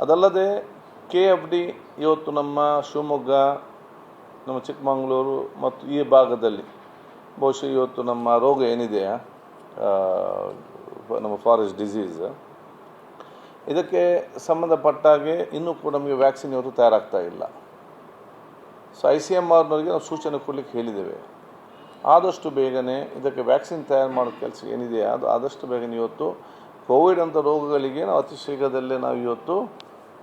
ಅದಲ್ಲದೆ KFD ಇವತ್ತು ನಮ್ಮ ಶಿವಮೊಗ್ಗ, ನಮ್ಮ ಚಿಕ್ಕಮಗಳೂರು ಮತ್ತು ಈ ಭಾಗದಲ್ಲಿ ಬಹುಶಃ ಇವತ್ತು ನಮ್ಮ ರೋಗ ಏನಿದೆಯಾ ನಮ್ಮ ಫಾರೆಸ್ಟ್ ಡಿಸೀಸ್, ಇದಕ್ಕೆ ಸಂಬಂಧಪಟ್ಟಾಗೆ ಇನ್ನೂ ಕೂಡ ನಮಗೆ ವ್ಯಾಕ್ಸಿನ್ ಇವತ್ತು ತಯಾರಾಗ್ತಾ ಇಲ್ಲ. ಸೊ ICMRನವರಿಗೆ ನಾವು ಸೂಚನೆ ಕೊಡಲಿಕ್ಕೆ ಹೇಳಿದ್ದೇವೆ, ಆದಷ್ಟು ಬೇಗನೆ ಇದಕ್ಕೆ ವ್ಯಾಕ್ಸಿನ್ ತಯಾರು ಮಾಡೋ ಕೆಲಸ ಏನಿದೆಯಾ ಅದು ಆದಷ್ಟು ಬೇಗನೆ ಇವತ್ತು ಕೋವಿಡ್ ಅಂತ ರೋಗಗಳಿಗೆ ನಾವು ಅತಿ ಶೀಘ್ರದಲ್ಲೇ ನಾವು ಇವತ್ತು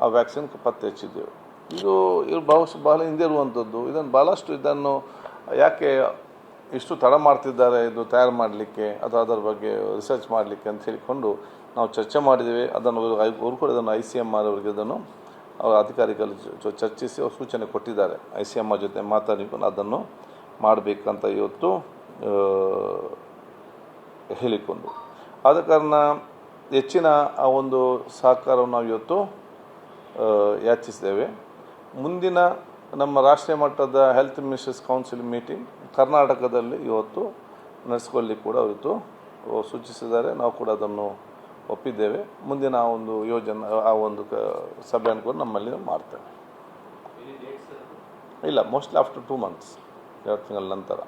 ಆ ವ್ಯಾಕ್ಸಿನ್ ಪತ್ತೆ ಹಚ್ಚಿದ್ದೇವೆ. ಇದು ಬಹಳ ಹಿಂದೆ ಇರುವಂಥದ್ದು. ಇದನ್ನು ಯಾಕೆ ಇಷ್ಟು ತಡ ಮಾಡ್ತಿದ್ದಾರೆ ಇದು ತಯಾರು ಮಾಡಲಿಕ್ಕೆ ಅಥವಾ ಅದರ ಬಗ್ಗೆ ರಿಸರ್ಚ್ ಮಾಡಲಿಕ್ಕೆ ಅಂತ ಹೇಳಿಕೊಂಡು ನಾವು ಚರ್ಚೆ ಮಾಡಿದ್ದೇವೆ. ಅವರು ಕೂಡ ಇದನ್ನು ICMR ಅವರಿಗೆ ಅವರ ಅಧಿಕಾರಿಗಳು ಚರ್ಚಿಸಿ ಅವರು ಸೂಚನೆ ಕೊಟ್ಟಿದ್ದಾರೆ. ICMR ಜೊತೆ ಮಾತಾಡಿಕೊಂಡು ಅದನ್ನು ಮಾಡಬೇಕಂತ ಇವತ್ತು ಹೇಳಿಕೊಂಡು, ಆದ ಕಾರಣ ಹೆಚ್ಚಿನ ಆ ಒಂದು ಸಹಕಾರವನ್ನು ನಾವು ಇವತ್ತು ಯಾಚಿಸಿದ್ದೇವೆ. ಮುಂದಿನ ನಮ್ಮ ರಾಷ್ಟ್ರೀಯ ಮಟ್ಟದ ಹೆಲ್ತ್ ಮಿನಿಸ್ಟರ್ಸ್ ಕೌನ್ಸಿಲ್ ಮೀಟಿಂಗ್ ಕರ್ನಾಟಕದಲ್ಲಿ ಇವತ್ತು ನಡೆಸ್ಕೊಳ್ಳಿಕ್ಕೆ ಕೂಡ ಇವತ್ತು ಸೂಚಿಸಿದ್ದಾರೆ. ನಾವು ಕೂಡ ಅದನ್ನು ಒಪ್ಪಿದ್ದೇವೆ. ಮುಂದಿನ ಆ ಒಂದು ಯೋಜನೆ ಆ ಒಂದು ಸಭೆಯನ್ನು ಕೂಡ ನಮ್ಮಲ್ಲಿ ಮಾಡ್ತೇವೆ. ಇಲ್ಲ, ಮೋಸ್ಟ್ಲಿ ಆಫ್ಟರ್ 2 months, 2 ತಿಂಗಳ ನಂತರ.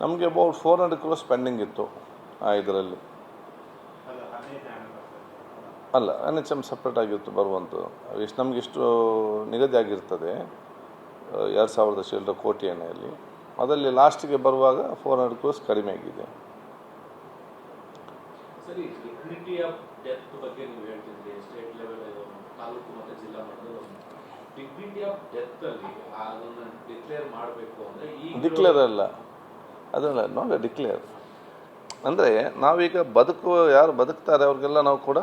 ನಮಗೆ ಅಬೌಟ್ 400 crores ಪೆಂಡಿಂಗ್ ಇತ್ತು ಇದರಲ್ಲಿ. ಅಲ್ಲ, NHM ಸಪ್ರೇಟ್ ಆಗಿತ್ತು ಬರುವಂಥದ್ದು. ಎಷ್ಟು ನಮಗೆ ಇಷ್ಟು ನಿಗದಿ ಆಗಿರ್ತದೆ 2,000 ಕೋಟಿ ಎಣ್ಣೆಯಲ್ಲಿ, ಅದರಲ್ಲಿ ಲಾಸ್ಟಿಗೆ ಬರುವಾಗ 400 crores ಕಡಿಮೆ ಆಗಿದೆ. ಸರಿ, ಡಿಗ್ನಿಟಿ ಆಫ್ ಡೆತ್ ಬಗ್ಗೆ ನೀವು ಹೇಳ್ತಿದ್ರಿ, ಸ್ಟೇಟ್ ಲೆವೆಲ್ ತಾಲೂಕು ಮತ್ತು ಜಿಲ್ಲಾ ಮಟ್ಟದಲ್ಲಿ ಡಿಗ್ನಿಟಿ ಆಫ್ ಡೆತ್ ಅಲ್ಲಿ ಅದನ್ನು ಡಿಕ್ಲೇರ್ ಮಾಡಬೇಕು ಅಂದರೆ ಈ ಡಿಕ್ಲೇರ್ ಅಲ್ಲ, ಅದಲ್ಲ ನೋಡಿ, ಡಿಕ್ಲೇರ್ ಅಂದರೆ ನಾವೀಗ ಯಾರು ಬದುಕ್ತಾರೆ ಅವ್ರಿಗೆಲ್ಲ ನಾವು ಕೂಡ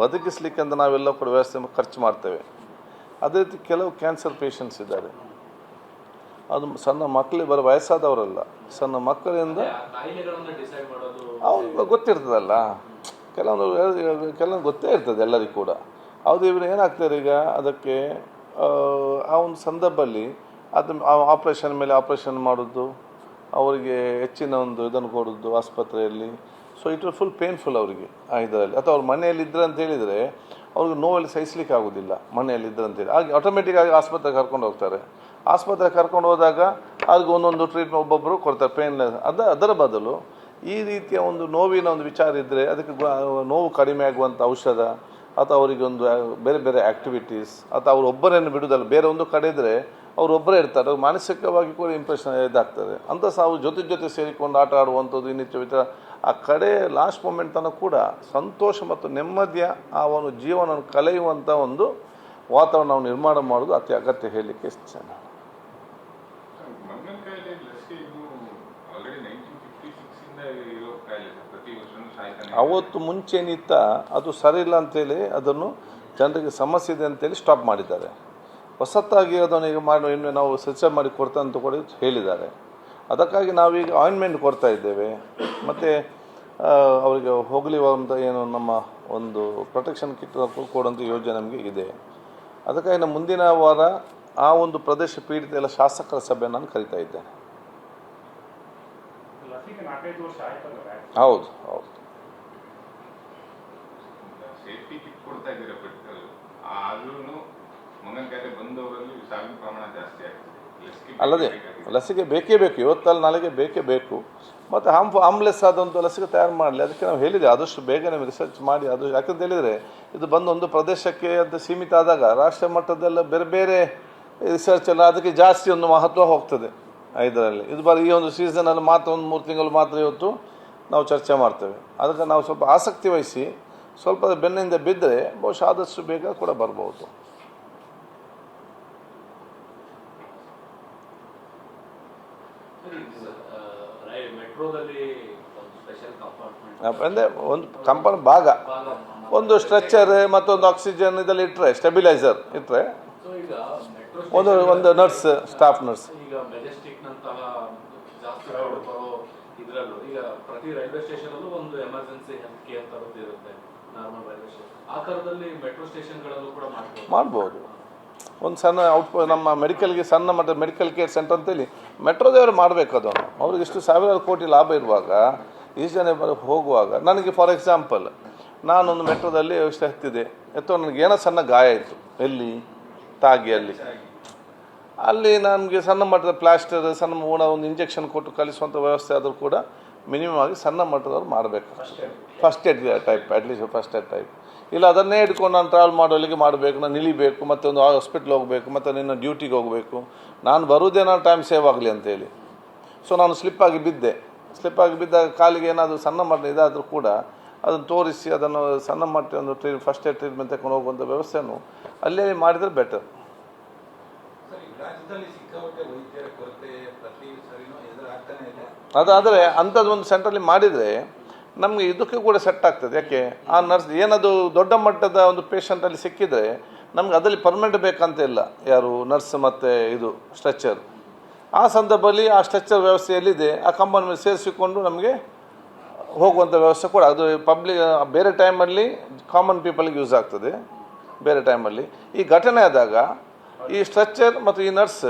ಬದುಕಿಸ್ಲಿಕ್ಕೆ ಅಂತ ನಾವೆಲ್ಲ ಕೂಡ ವ್ಯವಸ್ಥೆ ಖರ್ಚು ಮಾಡ್ತೇವೆ. ಅದೇ ರೀತಿ ಕೆಲವು ಕ್ಯಾನ್ಸರ್ ಪೇಷಂಟ್ಸ್ ಇದ್ದಾರೆ, ಅದು ಸಣ್ಣ ಮಕ್ಕಳಿಗೆ ಬರೋ ವಯಸ್ಸಾದವರಲ್ಲ, ಸಣ್ಣ ಮಕ್ಕಳಿಂದ ಅವ್ರಿಗೆ ಗೊತ್ತಿರ್ತದಲ್ಲ, ಕೆಲವೊಂದು ಗೊತ್ತೇ ಇರ್ತದೆ ಎಲ್ಲರಿಗೂ ಕೂಡ. ಹೌದು, ಇವರು ಏನಾಗ್ತಾರೆ ಈಗ ಅದಕ್ಕೆ ಆ ಒಂದು ಸಂದರ್ಭದಲ್ಲಿ ಅದು ಆಪ್ರೇಷನ್ ಮೇಲೆ ಆಪ್ರೇಷನ್ ಮಾಡೋದು, ಅವರಿಗೆ ಹೆಚ್ಚಿನ ಒಂದು ಇದನ್ನು ಕೊಡೋದು ಆಸ್ಪತ್ರೆಯಲ್ಲಿ. So it will full painful ಅವರಿಗೆ ಇದರಲ್ಲಿ. ಅಥವಾ ಅವ್ರು ಮನೆಯಲ್ಲಿ ಇದ್ರೆ ಅಂತ ಹೇಳಿದರೆ ಅವ್ರಿಗೆ ನೋವಲ್ಲಿ ಸಹಿಸ್ಲಿಕ್ಕೆ ಆಗೋದಿಲ್ಲ ಮನೆಯಲ್ಲಿ ಇದ್ರೆ ಅಂತೇಳಿ. ಹಾಗೆ ಆಟೋಮೆಟಿಕ್ಕಾಗಿ ಆಸ್ಪತ್ರೆಗೆ ಕರ್ಕೊಂಡು ಹೋಗ್ತಾರೆ. ಆಸ್ಪತ್ರೆಗೆ ಕರ್ಕೊಂಡು ಹೋದಾಗ ಅವ್ರಿಗೆ ಒಂದೊಂದು ಟ್ರೀಟ್ಮೆಂಟ್ ಒಬ್ಬೊಬ್ಬರು ಕೊಡ್ತಾರೆ ಪೇನ್ಲೆಸ್. ಅದರ ಬದಲು ಈ ರೀತಿಯ ಒಂದು ನೋವಿನ ಒಂದು ವಿಚಾರ ಇದ್ದರೆ ಅದಕ್ಕೆ ನೋವು ಕಡಿಮೆ ಆಗುವಂಥ ಔಷಧ ಅಥವಾ ಅವರಿಗೆ ಒಂದು ಬೇರೆ ಬೇರೆ ಆ್ಯಕ್ಟಿವಿಟೀಸ್, ಅಥವಾ ಅವರು ಒಬ್ಬರನ್ನು ಬಿಡುವುದಲ್ಲ, ಬೇರೆ ಒಂದು ಕಡೆ ಇದ್ದರೆ ಅವರೊಬ್ಬರೇ ಇರ್ತಾರೆ, ಅವ್ರು ಮಾನಸಿಕವಾಗಿ ಕೂಡ ಇಂಪ್ರೆಷನ್ ಇದಾಗ್ತದೆ. ಅಂತ ಅವ್ರು ಜೊತೆ ಸೇರಿಕೊಂಡು ಆಟ ಆಡುವಂಥದ್ದು ಇನ್ನಿತರ ವಿಚಾರ ಆ ಕಡೆ ಲಾಸ್ಟ್ ಮೂಮೆಂಟ್ ತನಕ ಕೂಡ ಸಂತೋಷ ಮತ್ತು ನೆಮ್ಮದಿಯ ಆ ಒಂದು ಜೀವನವನ್ನು ಕಳೆಯುವಂಥ ಒಂದು ವಾತಾವರಣ ನಾವು ನಿರ್ಮಾಣ ಮಾಡೋದು ಅತಿ ಅಗತ್ಯ ಹೇಳಲಿಕ್ಕೆ ಇಷ್ಟ. ಅವತ್ತು ಮುಂಚೆನಿತ್ತ ಅದು ಸರಿಯಿಲ್ಲ ಅಂತೇಳಿ ಅದನ್ನು ಜನರಿಗೆ ಸಮಸ್ಯೆ ಇದೆ ಅಂತೇಳಿ ಸ್ಟಾಪ್ ಮಾಡಿದ್ದಾರೆ. ಹೊಸತಾಗಿ ಅದನ್ನು ಈಗ ಇನ್ನು ನಾವು ಸ್ವಚ್ಛ ಮಾಡಿ ಕೊಡ್ತಾ ಅಂತ ಕೂಡ ಹೇಳಿದ್ದಾರೆ. ಅದಕ್ಕಾಗಿ ನಾವೀಗ ಆಯಿಂಟ್ಮೆಂಟ್ ಕೊಡ್ತಾ ಇದ್ದೇವೆ. ಮತ್ತು ಅವರಿಗೆ ಹೋಗಲಿವಂಥ ಏನು ನಮ್ಮ ಒಂದು ಪ್ರೊಟೆಕ್ಷನ್ ಕಿಟ್ ಕೊಡುವಂಥ ಯೋಜನೆ ನಮಗೆ ಇದೆ. ಅದಕ್ಕಾಗಿ ನಾನು ಮುಂದಿನ ವಾರ ಆ ಒಂದು ಪ್ರದೇಶ ಪೀಡಿತ ಎಲ್ಲ ಶಾಸಕರ ಸಭೆ ನಾನು ಕರಿತಾ ಇದ್ದೇನೆ. ಹೌದು ಹೌದು. ಅಲ್ಲದೆ ಲಸಿಕೆ ಬೇಕೇ ಬೇಕು, ಇವತ್ತಲ್ಲ ನಾಳೆಗೆ ಬೇಕೇ ಬೇಕು. ಮತ್ತು ಆಂಬ್ಲೆಸ್ ಆದಂಥ ಲಸಿಕೆ ತಯಾರು ಮಾಡಲಿ. ಅದಕ್ಕೆ ನಾವು ಹೇಳಿದೆ ಆದಷ್ಟು ಬೇಗ ನಮಗೆ ರಿಸರ್ಚ್ ಮಾಡಿ ಅದು ಯಾಕಂತ ಹೇಳಿದರೆ ಇದು ಬಂದು ಒಂದು ಪ್ರದೇಶಕ್ಕೆ ಅಂತ ಸೀಮಿತ ಆದಾಗ ರಾಷ್ಟ್ರೀಯ ಮಟ್ಟದೆಲ್ಲ ಬೇರೆ ಬೇರೆ ರಿಸರ್ಚ್ ಎಲ್ಲ ಅದಕ್ಕೆ ಜಾಸ್ತಿ ಒಂದು ಮಹತ್ವ ಹೋಗ್ತದೆ ಇದರಲ್ಲಿ. ಇದು ಬರೀ ಈ ಒಂದು ಸೀಸನಲ್ಲಿ ಮಾತ್ರ ಒಂದು 3 ತಿಂಗಳು ಮಾತ್ರ ಇವತ್ತು ನಾವು ಚರ್ಚೆ ಮಾಡ್ತೇವೆ. ಅದಕ್ಕೆ ನಾವು ಸ್ವಲ್ಪ ಆಸಕ್ತಿ ವಹಿಸಿ ಸ್ವಲ್ಪ ಬೆನ್ನಿಂದ ಬಿದ್ದರೆ ಬಹುಶಃ ಆದಷ್ಟು ಬೇಗ ಕೂಡ ಬರ್ಬೋದು. ಅಂದರೆ ಒಂದು ಕಂಪನಿ ಭಾಗ, ಒಂದು ಸ್ಟ್ರೆಚರ್ ಮತ್ತೊಂದು ಆಕ್ಸಿಜನ್ ಇದೆಲ್ಲ ಇಟ್ಟರೆ, ಸ್ಟೆಬಿಲೈಸರ್ ಇಟ್ಟರೆ, ಒಂದು ನರ್ಸ್, ಸ್ಟಾಫ್ ನರ್ಸ್. ಈಗ ಮೆಜೆಸ್ಟಿಕ್ನಂತಹ ಜಾಸ್ತಿ ಬರೋ ಇದರಲ್ಲೂ ಈಗ ಪ್ರತಿ ರೈಲ್ವೆ ಸ್ಟೇಷನಲ್ಲೂ ಒಂದು ಎಮರ್ಜೆನ್ಸಿ ಹೆಲ್ತ್ ಕೇರ್ ತರದ್ದು ಇರುತ್ತೆ. ನಾರ್ಮಲ್ ರೈಲ್ವೆ ಸ್ಟೇಷನ್ ಆಕಾರದಲ್ಲಿ ಮೆಟ್ರೋ ಸ್ಟೇಷನ್ಗಳಲ್ಲೂ ಕೂಡ ಮಾಡ್ಬೋದು. ಒಂದು ಸಣ್ಣ ನಮ್ಮ ಮೆಡಿಕಲ್ಗೆ ಸಣ್ಣ ಮಟ್ಟ ಮೆಡಿಕಲ್ ಕೇರ್ ಸೆಂಟರ್ ಅಂತೇಳಿ ಮೆಟ್ರೋದವರು ಮಾಡಬೇಕು. ಅದನ್ನು ಅವ್ರಿಗೆ ಇಷ್ಟು 1,000 ಕೋಟಿ ಲಾಭ ಇರುವಾಗ ಇಷ್ಟು ಜನ ಹೋಗುವಾಗ ನನಗೆ ಫಾರ್ ಎಕ್ಸಾಂಪಲ್ ನಾನೊಂದು ಮೆಟ್ರೋದಲ್ಲಿ ಎಷ್ಟು ಹತ್ತಿದೆ ಅಥವಾ ನನಗೆ ಏನೋ ಸಣ್ಣ ಗಾಯ ಆಯಿತು ಎಲ್ಲಿ ತಾಗಿಯಲ್ಲಿ ಅಲ್ಲಿ ನನಗೆ ಸಣ್ಣ ಮಟ್ಟದ ಪ್ಲಾಸ್ಟರ್ ಸಣ್ಣ ಒಂದು ಇಂಜೆಕ್ಷನ್ ಕೊಟ್ಟು ಕಲಿಸುವಂಥ ವ್ಯವಸ್ಥೆ ಆದರೂ ಕೂಡ ಮಿನಿಮಮ್ ಆಗಿ ಸಣ್ಣ ಮಟ್ಟದವ್ರು ಮಾಡಬೇಕು. First aid type at least first aid type. ಇಲ್ಲ ಅದನ್ನೇ ಇಟ್ಕೊಂಡು ನಾನು ಟ್ರಾವೆಲ್ ಮಾಡೋಲ್ಲಿಗೆ ಮಾಡಬೇಕು, ನಾನು ನಿಲ್ಲಿಬೇಕು, ಮತ್ತು ಒಂದು ಹಾಸ್ಪಿಟ್ಲ್ ಹೋಗಬೇಕು, ಮತ್ತು ನಿನ್ನ ಡ್ಯೂಟಿಗೆ ಹೋಗಬೇಕು, ನಾನು ಬರುವುದೇ ನಾನು ಟೈಮ್ ಸೇವ್ ಆಗಲಿ ಅಂತೇಳಿ. ಸೊ ನಾನು ಸ್ಲಿಪ್ಪಾಗಿ ಬಿದ್ದಾಗ ಕಾಲಿಗೆ ಏನಾದರೂ ಸಣ್ಣ ಮಟ್ಟ ಇದಾದರೂ ಕೂಡ ಅದನ್ನು ತೋರಿಸಿ ಅದನ್ನು ಸಣ್ಣ ಮಟ್ಟ ಒಂದು ಫಸ್ಟ್ ಏಡ್ ಟ್ರೀಟ್ಮೆಂಟ್ ತಗೊಂಡು ಹೋಗುವಂಥ ವ್ಯವಸ್ಥೆಯನ್ನು ಅಲ್ಲೇ ಮಾಡಿದರೆ ಬೆಟರ್. ಅದಾದರೆ ಅಂಥದ್ದೊಂದು ಸೆಂಟ್ರಲ್ಲಿ ಮಾಡಿದರೆ ನಮಗೆ ಇದಕ್ಕೆ ಕೂಡ ಸೆಟ್ ಆಗ್ತದೆ. ಯಾಕೆ ಆ ನರ್ಸ್ ಏನದು ದೊಡ್ಡ ಮಟ್ಟದ ಒಂದು ಪೇಷಂಟಲ್ಲಿ ಸಿಕ್ಕಿದರೆ ನಮ್ಗೆ ಅದರಲ್ಲಿ ಪರ್ಮನೆಂಟ್ ಬೇಕಂತ ಇಲ್ಲ, ಯಾರು ನರ್ಸ್ ಮತ್ತು ಇದು ಸ್ಟ್ರೆಚರ್. ಆ ಸಂದರ್ಭದಲ್ಲಿ ಆ ಸ್ಟ್ರೆಚರ್ ವ್ಯವಸ್ಥೆ ಎಲ್ಲಿದೆ ಆ ಕಂಪೌಂಡ್ ಮೇಲೆ ಸೇರಿಸಿಕೊಂಡು ನಮಗೆ ಹೋಗುವಂಥ ವ್ಯವಸ್ಥೆ ಕೂಡ ಅದು ಪಬ್ಲಿಕ್ ಬೇರೆ ಟೈಮಲ್ಲಿ ಕಾಮನ್ ಪೀಪಲ್ಗೆ ಯೂಸ್ ಆಗ್ತದೆ. ಬೇರೆ ಟೈಮಲ್ಲಿ ಈ ಘಟನೆ ಆದಾಗ ಈ ಸ್ಟ್ರೆಚರ್ ಮತ್ತು ಈ ನರ್ಸ್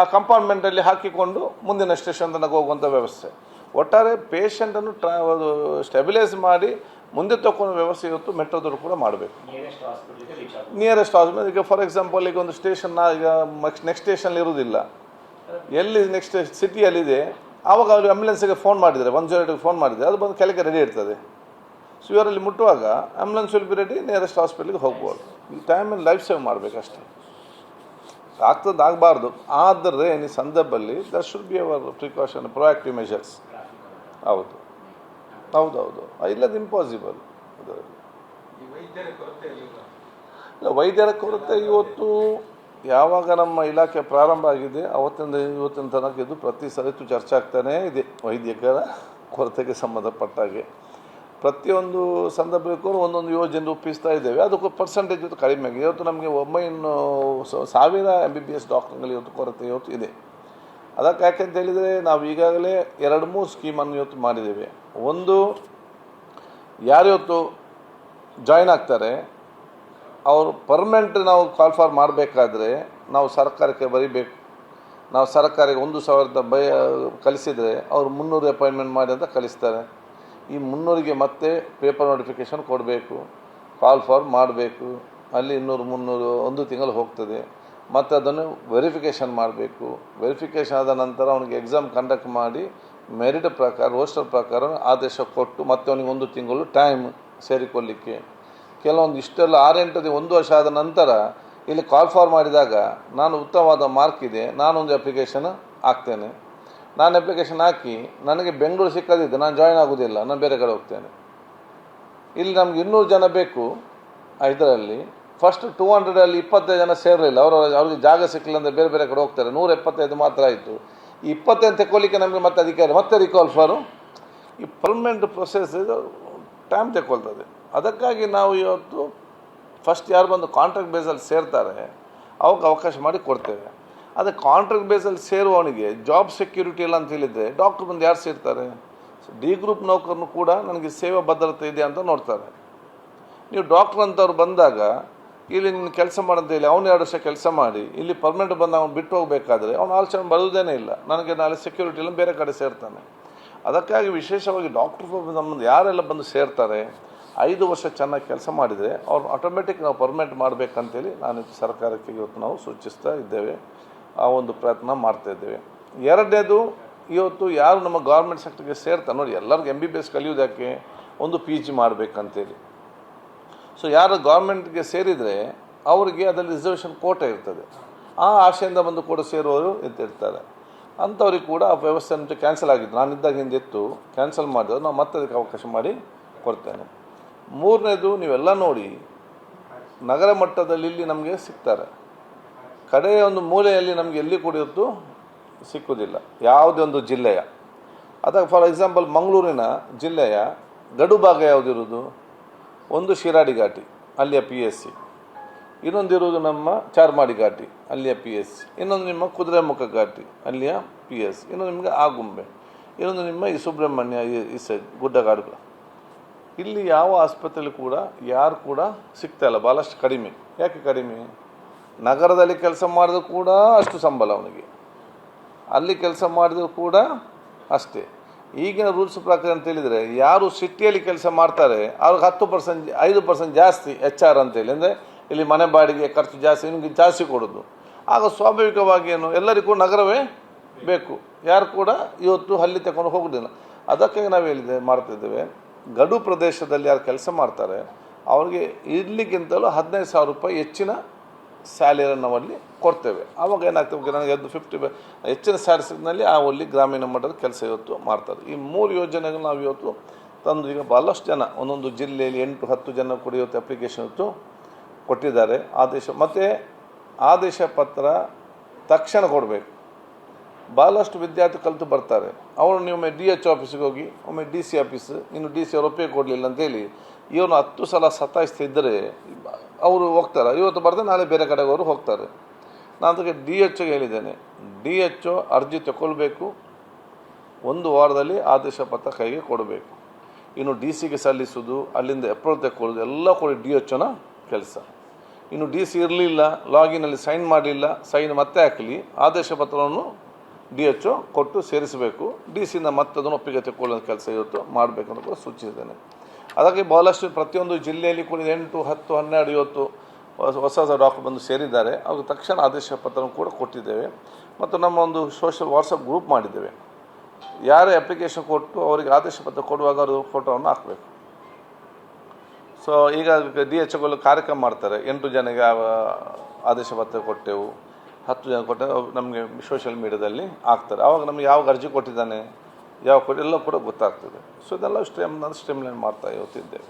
ಆ ಕಂಪಾರ್ಟ್ಮೆಂಟಲ್ಲಿ ಹಾಕಿಕೊಂಡು ಮುಂದಿನ ಸ್ಟೇಷನ್ ತನಕ ಹೋಗುವಂಥ ವ್ಯವಸ್ಥೆ. ಒಟ್ಟಾರೆ ಪೇಷಂಟನ್ನು ಸ್ಟೆಬಿಲೈಸ್ ಮಾಡಿ ಮುಂದೆ ತಗೊಂಡು ವ್ಯವಸ್ಥೆ ಇವತ್ತು ಮೆಟ್ರೋದವರು ಕೂಡ ಮಾಡಬೇಕು. ನಿಯರೆಸ್ಟ್ ಹಾಸ್ಪಿಟಲ್ ಈಗ ಫಾರ್ ಎಕ್ಸಾಂಪಲ್ ಈಗ ಒಂದು ಸ್ಟೇಷನ್ ಈಗ ನೆಕ್ಸ್ಟ್ ಸ್ಟೇಷನ್ ಇರುವುದಿಲ್ಲ, ಎಲ್ಲಿ ನೆಕ್ಸ್ಟ್ ಸಿಟಿಯಲ್ಲಿದೆ ಆವಾಗ ಅವರು ಆ್ಯಂಬುಲೆನ್ಸಿಗೆ ಫೋನ್ ಮಾಡಿದರೆ 108ಗೆ ಫೋನ್ ಮಾಡಿದರೆ ಅದು ಬಂದು ಕೆಳಗೆ ರೆಡಿ ಇರ್ತದೆ. ಸೊ ಇವರಲ್ಲಿ ಮುಟ್ಟುವಾಗ ambulance will be ready, nearest ಹಾಸ್ಪಿಟಲ್ಗೆ ಹೋಗ್ಬೋದು. ಈ ಟೈಮಲ್ಲಿ ಲೈಫ್ ಸೇವ್ ಮಾಡಬೇಕಷ್ಟೇ, ಆಗಬಾರ್ದು. ಆದರೆ ಈ ಸಂದರ್ಭದಲ್ಲಿ that should be our precaution proactive measures. ಹೌದು, ಇಲ್ಲದ ಇಂಪಾಸಿಬಲ್. ಇಲ್ಲ, ವೈದ್ಯರ ಕೊರತೆ ಇವತ್ತು ಯಾವಾಗ ನಮ್ಮ ಇಲಾಖೆ ಪ್ರಾರಂಭ ಆಗಿದೆ ಅವತ್ತಿಂದ ಇವತ್ತಿನ ತನಕ ಇದು ಪ್ರತಿ ಸರಿತು ಚರ್ಚೆ ಆಗ್ತಾನೇ ಇದೆ. ವೈದ್ಯಕರ ಕೊರತೆಗೆ ಸಂಬಂಧಪಟ್ಟಾಗೆ ಪ್ರತಿಯೊಂದು ಸಂದರ್ಭಕ್ಕೂ ಒಂದೊಂದು ಯೋಜನೆ ರೂಪಿಸ್ತಾ ಇದ್ದೇವೆ. ಅದಕ್ಕೂ ಪರ್ಸೆಂಟೇಜ್ ಇವತ್ತು ಕಡಿಮೆ ಆಗಿದೆ. ಇವತ್ತು ನಮಗೆ 900,000 MBBS ಡಾಕ್ಟರ್ಗಳು ಇವತ್ತು ಕೊರತೆ ಇವತ್ತು ಇದೆ. ಅದಕ್ಕೆ ಯಾಕೆಂತ ಹೇಳಿದರೆ ನಾವು ಈಗಾಗಲೇ 2-3 ಸ್ಕೀಮನ್ನು ಇವತ್ತು ಮಾಡಿದ್ದೇವೆ. ಒಂದು, ಯಾರು ಇವತ್ತು ಜಾಯ್ನ್ ಆಗ್ತಾರೆ ಅವರು ಪರ್ಮನೆಂಟ್ ನಾವು ಕಾಲ್ ಫಾರ್ ಮಾಡಬೇಕಾದ್ರೆ ನಾವು ಸರ್ಕಾರಕ್ಕೆ ಬರೀಬೇಕು. ನಾವು ಸರ್ಕಾರಕ್ಕೆ 1,000 ಕಲಿಸಿದರೆ ಅವರು 300 ಅಪಾಯಿಂಟ್ಮೆಂಟ್ ಮಾಡಿ ಅಂತ ಕಲಿಸ್ತಾರೆ. ಈ 300ಗೆ ಮತ್ತೆ ಪೇಪರ್ ನೋಟಿಫಿಕೇಷನ್ ಕೊಡಬೇಕು, ಕಾಲ್ ಫಾರ್ ಮಾಡಬೇಕು. ಅಲ್ಲಿ 200-300 ಒಂದು ತಿಂಗಳು ಹೋಗ್ತದೆ. ಮತ್ತು ಅದನ್ನು ವೆರಿಫಿಕೇಷನ್ ಮಾಡಬೇಕು. ವೆರಿಫಿಕೇಷನ್ ಆದ ನಂತರ ಅವನಿಗೆ ಎಕ್ಸಾಮ್ ಕಂಡಕ್ಟ್ ಮಾಡಿ ಮೆರಿಟ್ ಪ್ರಕಾರ ರೋಸ್ಟರ್ ಪ್ರಕಾರ ಆದೇಶ ಕೊಟ್ಟು ಮತ್ತೆ ಅವನಿಗೆ 1 ತಿಂಗಳು ಟೈಮ್ ಸೇರಿಕೊಳ್ಳಿಕ್ಕೆ. ಕೆಲವೊಂದು ಇಷ್ಟೆಲ್ಲ 6-8 1 ವರ್ಷ ಆದ ನಂತರ ಇಲ್ಲಿ ಕಾಲ್ ಫಾರ್ ಮಾಡಿದಾಗ ನಾನು ಉತ್ತಮವಾದ ಮಾರ್ಕ್ ಇದೆ, ನಾನೊಂದು ಅಪ್ಲಿಕೇಶನ್ ಹಾಕ್ತೇನೆ. ನಾನು ಅಪ್ಲಿಕೇಶನ್ ಹಾಕಿ ನನಗೆ ಬೆಂಗಳೂರು ಸಿಕ್ಕದಿದ್ದೆ ನಾನು ಜಾಯ್ನ್ ಆಗೋದಿಲ್ಲ, ನಾನು ಬೇರೆ ಕಡೆ ಹೋಗ್ತೇನೆ. ಇಲ್ಲಿ ನಮ್ಗೆ 200 ಜನ ಬೇಕು. ಇದರಲ್ಲಿ ಫಸ್ಟ್ 200ಅಲ್ಲಿ 25 ಜನ ಸೇರಲಿಲ್ಲ, ಅವ್ರಿಗೆ ಜಾಗ ಸಿಕ್ಕಲಿಲ್ಲ ಅಂದರೆ ಬೇರೆ ಬೇರೆ ಕಡೆ ಹೋಗ್ತಾರೆ. 175 ಮಾತ್ರ ಆಯಿತು. ಈ 25 ತಗೊಳ್ಳಿಕ್ಕೆ ನಮಗೆ ಮತ್ತೆ ಅಧಿಕಾರಿ ಮತ್ತೆ ರಿಕಾಲ್ ಫಾರು. ಈ ಪರ್ಮನೆಂಟ್ ಪ್ರೊಸೆಸ್ ಇದು ಟೈಮ್ ತಗೊಳ್ತದೆ. ಅದಕ್ಕಾಗಿ ನಾವು ಇವತ್ತು ಫಸ್ಟ್ ಯಾರು ಬಂದು ಕಾಂಟ್ರಾಕ್ಟ್ ಬೇಸಲ್ಲಿ ಸೇರ್ತಾರೆ ಅವಾಗ ಅವಕಾಶ ಮಾಡಿ ಕೊಡ್ತೇವೆ. ಅದೇ ಕಾಂಟ್ರಾಕ್ಟ್ ಬೇಸಲ್ಲಿ ಸೇರುವವನಿಗೆ ಜಾಬ್ ಸೆಕ್ಯೂರಿಟಿ ಇಲ್ಲ ಅಂತ ಹೇಳಿದರೆ ಡಾಕ್ಟ್ರ್ ಬಂದು ಯಾರು ಸೇರ್ತಾರೆ? ಡಿ ಗ್ರೂಪ್ ನೌಕರನು ಕೂಡ ನನಗೆ ಸೇವಾ ಭದ್ರತೆ ಇದೆ ಅಂತ ನೋಡ್ತಾರೆ. ನೀವು ಡಾಕ್ಟ್ರ್ ಅಂತವ್ರು ಬಂದಾಗ ಇಲ್ಲಿ ನೀನು ಕೆಲಸ ಮಾಡಂತ ಹೇಳಿ ಅವನು 2 ವರ್ಷ ಕೆಲಸ ಮಾಡಿ ಇಲ್ಲಿ ಪರ್ಮನೆಂಟ್ ಬಂದು ಅವ್ನು ಬಿಟ್ಟು ಹೋಗಬೇಕಾದ್ರೆ ಅವ್ನು ಆಲೋಚನೆ ಬರೋದೇನೇ ಇಲ್ಲ, ನನಗೆ ನಾಳೆ ಸೆಕ್ಯೂರಿಟಿ ಇಲ್ಲ, ಬೇರೆ ಕಡೆ ಸೇರ್ತಾನೆ. ಅದಕ್ಕಾಗಿ ವಿಶೇಷವಾಗಿ ಡಾಕ್ಟ್ರ್ ಸಂಬಂಧ ಯಾರೆಲ್ಲ ಬಂದು ಸೇರ್ತಾರೆ 5 ವರ್ಷ ಚೆನ್ನಾಗಿ ಕೆಲಸ ಮಾಡಿದರೆ ಅವ್ರು ಆಟೋಮೆಟಿಕ್ ನಾವು ಪರ್ಮನೆಂಟ್ ಮಾಡಬೇಕಂತೇಳಿ ನಾನು ಸರ್ಕಾರಕ್ಕೆ ಇವತ್ತು ನಾವು ಸೂಚಿಸ್ತಾ ಇದ್ದೇವೆ. ಆ ಒಂದು ಪ್ರಯತ್ನ ಮಾಡ್ತಾಯಿದ್ದೇವೆ. ಎರಡನೇದು, ಇವತ್ತು ಯಾರು ನಮ್ಮ ಗೌರ್ಮೆಂಟ್ ಸೆಕ್ಟರ್ಗೆ ಸೇರ್ತಾರೆ ನೋಡಿ, ಎಲ್ಲರಿಗೂ MBBS ಕಲಿಯೋದಕ್ಕೆ ಒಂದು PG ಮಾಡಬೇಕಂತೇಳಿ. ಸೊ ಯಾರು ಗೌರ್ಮೆಂಟ್ಗೆ ಸೇರಿದರೆ ಅವರಿಗೆ ಅದರಲ್ಲಿ ರಿಸರ್ವೇಷನ್ ಕೋಟ ಇರ್ತದೆ. ಆ ಆಶೆಯಿಂದ ಬಂದು ಕೂಡ ಸೇರುವವರು ಇರ್ತಾರೆ. ಅಂಥವ್ರಿಗೆ ಕೂಡ ಆ ವ್ಯವಸ್ಥೆ ಕ್ಯಾನ್ಸಲ್ ಆಗಿದ್ದು, ನಾನಿದ್ದಾಗ ಹಿಂದಿತ್ತು, ಕ್ಯಾನ್ಸಲ್ ಮಾಡಿದ್ರೆ ನಾವು ಮತ್ತೆ ಅದಕ್ಕೆ ಅವಕಾಶ ಮಾಡಿ ಕೊಡ್ತೇನೆ. ಮೂರನೇದು, ನೀವೆಲ್ಲ ನೋಡಿ ನಗರ ಮಟ್ಟದಲ್ಲಿ ಇಲ್ಲಿ ನಮಗೆ ಸಿಗ್ತಾರೆ, ಕಡೆಯ ಒಂದು ಮೂಲೆಯಲ್ಲಿ ನಮಗೆ ಎಲ್ಲಿ ಕೂಡ ಇವತ್ತು ಸಿಕ್ಕುವುದಿಲ್ಲ ಯಾವುದೇ ಒಂದು ಜಿಲ್ಲೆಯ. ಅದಕ್ಕೆ ಫಾರ್ ಎಕ್ಸಾಂಪಲ್ ಮಂಗಳೂರಿನ ಜಿಲ್ಲೆಯ ಗಡು ಭಾಗ ಯಾವುದಿರುವುದು? ಒಂದು ಶಿರಾಡಿ ಘಾಟಿ, ಅಲ್ಲಿಯ PSC. ಇನ್ನೊಂದಿರುವುದು ನಮ್ಮ ಚಾರ್ಮಾಡಿ ಘಾಟಿ, ಅಲ್ಲಿಯ PSC. ಇನ್ನೊಂದು ನಿಮ್ಮ ಕುದುರೆಮುಖ ಘಾಟಿ, ಅಲ್ಲಿಯ PSC. ಇನ್ನೊಂದು ನಿಮಗೆ ಆಗುಂಬೆ. ಇನ್ನೊಂದು ನಿಮ್ಮ ಈ ಸುಬ್ರಹ್ಮಣ್ಯ ಈ ಸೈಡ್ ಗುಡ್ಡಗಾಡು. ಇಲ್ಲಿ ಯಾವ ಆಸ್ಪತ್ರೆಯಲ್ಲಿ ಕೂಡ ಯಾರು ಕೂಡ ಸಿಗ್ತಾಯಿಲ್ಲ, ಭಾಳಷ್ಟು ಕಡಿಮೆ. ಯಾಕೆ ಕಡಿಮೆ? ನಗರದಲ್ಲಿ ಕೆಲಸ ಮಾಡಿದ್ರು ಕೂಡ ಅಷ್ಟು ಸಂಬಳ ಅವನಿಗೆ, ಅಲ್ಲಿ ಕೆಲಸ ಮಾಡಿದ್ರು ಕೂಡ ಅಷ್ಟೇ. ಈಗಿನ ರೂಲ್ಸ್ ಪ್ರಕಾರ ಅಂತ ಹೇಳಿದರೆ ಯಾರು ಸಿಟಿಯಲ್ಲಿ ಕೆಲಸ ಮಾಡ್ತಾರೆ ಅವ್ರಿಗೆ 10% 5% ಜಾಸ್ತಿ HR ಅಂತೇಳಿ, ಅಂದರೆ ಇಲ್ಲಿ ಮನೆ ಬಾಡಿಗೆ ಖರ್ಚು ಜಾಸ್ತಿ, ನಿಮಗೆ ಜಾಸ್ತಿ ಕೊಡೋದು. ಆಗ ಸ್ವಾಭಾವಿಕವಾಗಿ ಏನು ಎಲ್ಲರಿಗೂ ನಗರವೇ ಬೇಕು, ಯಾರು ಕೂಡ ಇವತ್ತು ಹಳ್ಳಿ ತಗೊಂಡು ಹೋಗೋದಿಲ್ಲ. ಅದಕ್ಕೆ ನಾವು ಹೇಳಿದೆ ಮಾಡ್ತಿದ್ದೇವೆ, ಗಡು ಪ್ರದೇಶದಲ್ಲಿ ಯಾರು ಕೆಲಸ ಮಾಡ್ತಾರೆ ಅವ್ರಿಗೆ ಇರ್ಲಿಕ್ಕಿಂತಲೂ 15,000 ರೂಪಾಯಿ ಹೆಚ್ಚಿನ ಸ್ಯಾಲರಿ ನಾವಲ್ಲಿ ಕೊಡ್ತೇವೆ. ಆವಾಗ ಏನಾಗ್ತದೆ, ನನಗೆ ಅದು 50 ಹೆಚ್ಚಿನ ಸ್ಯಾಲರಿನಲ್ಲಿ ಆ ಅಲ್ಲಿ ಗ್ರಾಮೀಣ ಮಟ್ಟದ ಕೆಲಸ ಇವತ್ತು ಮಾಡ್ತಾರೆ. ಈ 3 ಯೋಜನೆಗಳು ನಾವು ಇವತ್ತು ತಂದು ಈಗ ಭಾಳಷ್ಟು ಜನ ಒಂದೊಂದು ಜಿಲ್ಲೆಯಲ್ಲಿ 8-10 ಜನ ಕೂಡ ಇವತ್ತು ಅಪ್ಲಿಕೇಶನ್ ಇವತ್ತು ಕೊಟ್ಟಿದ್ದಾರೆ. ಮತ್ತು ಆದೇಶ ಪತ್ರ ತಕ್ಷಣ ಕೊಡಬೇಕು. ಭಾಳಷ್ಟು ವಿದ್ಯಾರ್ಥಿ ಕಲಿತು ಬರ್ತಾರೆ, ಅವರು ನೀವೊಮ್ಮೆ DH ಆಫೀಸಿಗೆ ಹೋಗಿ ಒಮ್ಮೆ DC ಆಫೀಸ್, ಇನ್ನು DC ಅವ್ರು ಒಪ್ಪಿಗೆ ಕೊಡಲಿಲ್ಲ ಅಂತೇಳಿ ಇವನು 10 ಸಲ ಸತಾಯಿಸ್ತಿದ್ದರೆ ಅವರು ಹೋಗ್ತಾರೆ. ಇವತ್ತು ಬರ್ತಾರೆ, ನಾಳೆ ಬೇರೆ ಕಡೆಗೆ ಅವರು ಹೋಗ್ತಾರೆ. ನಾನು ಅದಕ್ಕೆ DHಗೆ ಹೇಳಿದ್ದೇನೆ, DH ಅರ್ಜಿ ತಗೊಳ್ಬೇಕು, 1 ವಾರದಲ್ಲಿ ಆದೇಶ ಪತ್ರ ಕೈಗೆ ಕೊಡಬೇಕು. ಇನ್ನು DCಗೆ ಸಲ್ಲಿಸೋದು, ಅಲ್ಲಿಂದ ಅಪ್ರೂವಲ್ ತಗೊಳ್ಳೋದು ಎಲ್ಲ ಕೂಡ DHನ ಕೆಲಸ. ಇನ್ನು DC ಇರಲಿಲ್ಲ, ಲಾಗಿನಲ್ಲಿ ಸೈನ್ ಮಾಡಲಿಲ್ಲ, ಸೈನ್ ಮತ್ತೆ ಹಾಕಲಿ, ಆದೇಶ ಪತ್ರವನ್ನು DH ಕೊಟ್ಟು ಸೇರಿಸಬೇಕು. DC ಮತ್ತೆ ಅದನ್ನು ಒಪ್ಪಿಗೆ ತಗೊಳ್ಳೋ ಕೆಲಸ ಇವತ್ತು ಮಾಡಬೇಕಂತ ಕೂಡ ಸೂಚಿಸಿದ್ದೇನೆ. ಅದಕ್ಕೆ ಬಹಳಷ್ಟು ಪ್ರತಿಯೊಂದು ಜಿಲ್ಲೆಯಲ್ಲಿ ಕೂಡ 8, 10, 12 ಇವತ್ತು ಹೊಸ ಡಾಕ್ಟರ್ ಬಂದು ಸೇರಿದ್ದಾರೆ. ಅವ್ರಿಗೆ ತಕ್ಷಣ ಆದೇಶ ಪತ್ರ ಕೂಡ ಕೊಟ್ಟಿದ್ದೇವೆ. ಮತ್ತು ನಮ್ಮ ಒಂದು ವಾಟ್ಸಪ್ ಗ್ರೂಪ್ ಮಾಡಿದ್ದೇವೆ. ಯಾರೇ ಅಪ್ಲಿಕೇಶನ್ ಕೊಟ್ಟು ಅವರಿಗೆ ಆದೇಶ ಪತ್ರ ಕೊಡುವಾಗ ಅವರು ಫೋಟೋವನ್ನು ಹಾಕಬೇಕು. ಸೊ ಈಗ DHಗಳು ಕಾರ್ಯಕ್ರಮ ಮಾಡ್ತಾರೆ, 8 ಜನಕ್ಕೆ ಆದೇಶ ಪತ್ರ ಕೊಟ್ಟೆವು, 10 ಜನ ಕೊಟ್ಟೆ, ನಮಗೆ ಸೋಷಿಯಲ್ ಮೀಡಿಯಾದಲ್ಲಿ ಹಾಕ್ತಾರೆ. ಆವಾಗ ನಮಗೆ ಯಾವ ಅರ್ಜಿ ಕೊಟ್ಟಿದ್ದಾನೆ, ಯಾವ ಎಲ್ಲ ಕೂಡ ಗೊತ್ತಾಗ್ತದೆ. ಸೊ ಇದೆಲ್ಲ ಸ್ಟ್ರೀಮ್ಲೈನ್ ಮಾಡ್ತಾ ಇವತ್ತಿದ್ದೇವೆ.